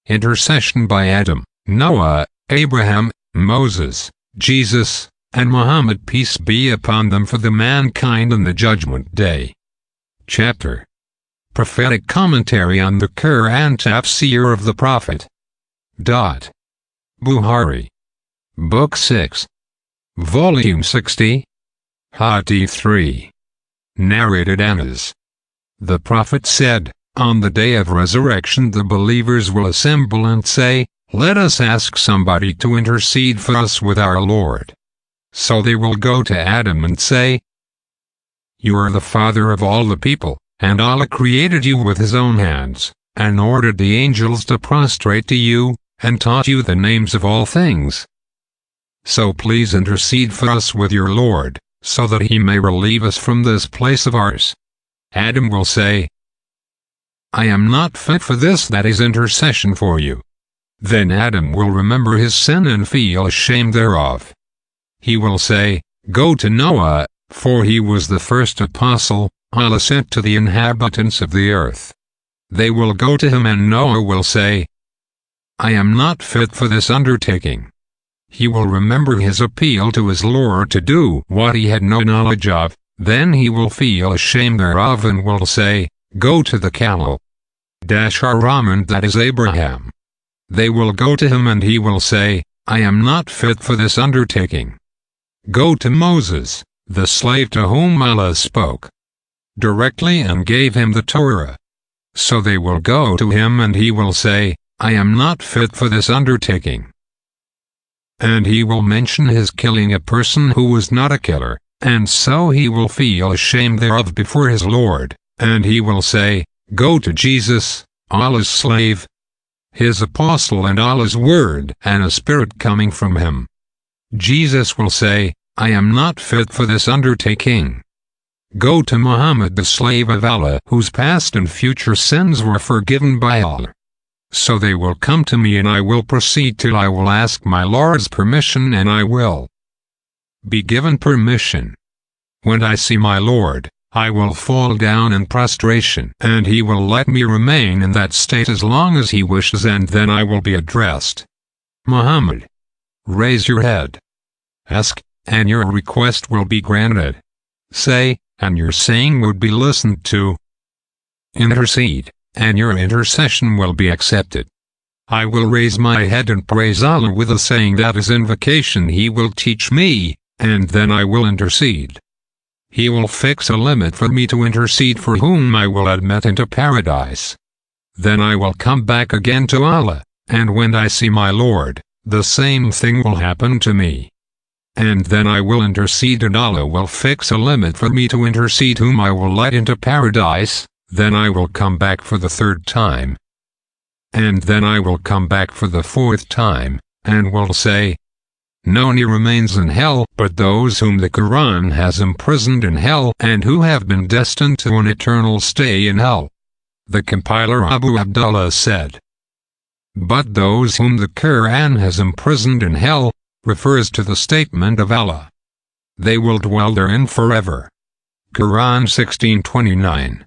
Intercession by Adam, Noah, Abraham, Moses, Jesus, and Muhammad, peace be upon them, for the mankind in the Judgment Day. Chapter. Prophetic Commentary on the Quran, Tafsir of the Prophet. Bukhari. Book 6. Volume 60. Hadith 3. Narrated Anas. The Prophet said, on the day of resurrection the believers will assemble and say, let us ask somebody to intercede for us with our Lord. So they will go to Adam and say, you are the father of all the people, and Allah created you with his own hands, and ordered the angels to prostrate to you, and taught you the names of all things. So please intercede for us with your Lord, so that he may relieve us from this place of ours. Adam will say, I am not fit for this, that is intercession for you. Then Adam will remember his sin and feel ashamed thereof. He will say, go to Noah, for he was the first apostle Allah sent to the inhabitants of the earth. They will go to him, and Noah will say, I am not fit for this undertaking. He will remember his appeal to his Lord to do what he had no knowledge of. Then he will feel ashamed thereof and will say, go to the Khalil, Rahman, that is Abraham. They will go to him and he will say, I am not fit for this undertaking. Go to Moses, the slave to whom Allah spoke directly and gave him the Torah. So they will go to him and he will say, I am not fit for this undertaking. And he will mention his killing a person who was not a killer, and so he will feel ashamed thereof before his Lord, and he will say, go to Jesus, Allah's slave, his apostle and Allah's word and a spirit coming from him. Jesus will say, I am not fit for this undertaking. Go to Muhammad, the slave of Allah, whose past and future sins were forgiven by Allah. So they will come to me and I will proceed till I will ask my Lord's permission, and I will be given permission. When I see my Lord, I will fall down in prostration, and he will let me remain in that state as long as he wishes, and then I will be addressed. Muhammad, raise your head. Ask, and your request will be granted. Say, and your saying would be listened to. Intercede, and your intercession will be accepted. I will raise my head and praise Allah with a saying that is invocation he will teach me, and then I will intercede. He will fix a limit for me to intercede for whom I will admit into paradise. Then I will come back again to Allah, and when I see my Lord, the same thing will happen to me. And then I will intercede and Allah will fix a limit for me to intercede whom I will let into paradise. Then I will come back for the third time. And then I will come back for the fourth time, and will say, none remains in hell but those whom the Quran has imprisoned in hell and who have been destined to an eternal stay in hell. The compiler Abu Abdullah said, but those whom the Quran has imprisoned in hell refers to the statement of Allah. They will dwell therein forever. Quran 16:29.